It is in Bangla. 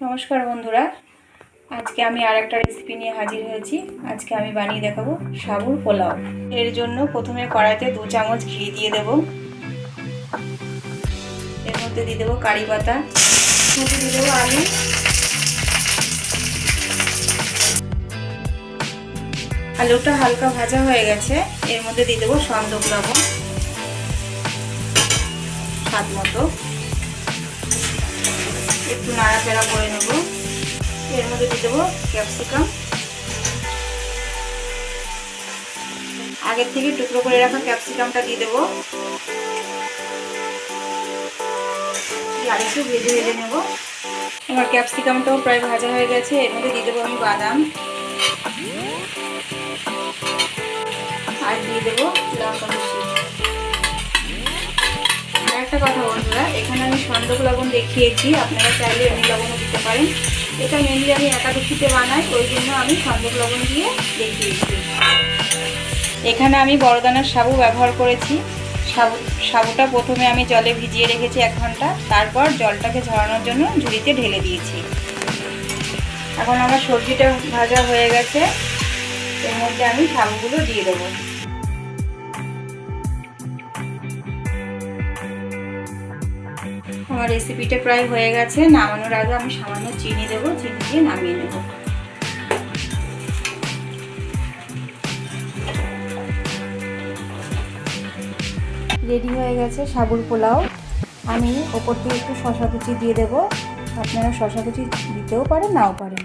নমস্কার বন্ধুরা, আজকে আমি আরেকটা রেসিপি নিয়ে হাজির হয়েছি। আজকে আমি বানিয়ে দেখাবো সাবুর পোলাও। এর জন্য প্রথমে কড়াইতে 2 চামচ ঘি দিয়ে দেব। এর মধ্যে দিয়ে দেবো কারি পাতা, দিয়ে দেবো আলু, আলুটা হালকা ভাজা হয়ে গেছে। এর মধ্যে দিয়ে দেবো সন্দক লবণ স্বাদ মতো, একটু নাড়াচাড়া করে নেব। এর মধ্যে দিয়ে দেবো ক্যাপসিকাম, আগের থেকে টুকরো করে রাখা ক্যাপসিকামটা দিয়ে দেবো। আর একটু ভেজে নেব। আমার ক্যাপসিকামটাও প্রায় ভাজা হয়ে গেছে। এর মধ্যে দিয়ে দেবো আমি বাদাম, আর দিয়ে দেবো লঙ্কা কুচি। আর একটা কথা বন্ধুরা, এখানে আমি সন্দক লবণ দেখিয়েছি, আপনারা চাইলে এমনি লবণও দিতে পারেন। এটা মেনলি আমি একাদশীতে বানাই, ওই জন্য আমি সন্দক লবণ দিয়ে দেখিয়েছি। এখানে আমি বড়দানার সাবু ব্যবহার করেছি। সাবুটা প্রথমে আমি জলে ভিজিয়ে রেখেছি 1 ঘন্টা, তারপর জলটাকে ঝরানোর জন্য ঝুড়িতে ঢেলে দিয়েছি। এখন আমার সবজিটা ভাজা হয়ে গেছে, এর মধ্যে আমি সাবুগুলো দিয়ে দেবো। আমার রেসিপিটা প্রায় হয়ে গেছে। নামানোর আগে আমি সামান্য চিনি দেবো, চিনি দিয়ে নামিয়ে নেব। রেডি হয়ে গেছে সাবুর পোলাও। আমি ওপর দিয়ে একটু শসা কুচি দিয়ে দেবো। আপনারা শসা কুচি দিতেও পারেন, নাও পারেন।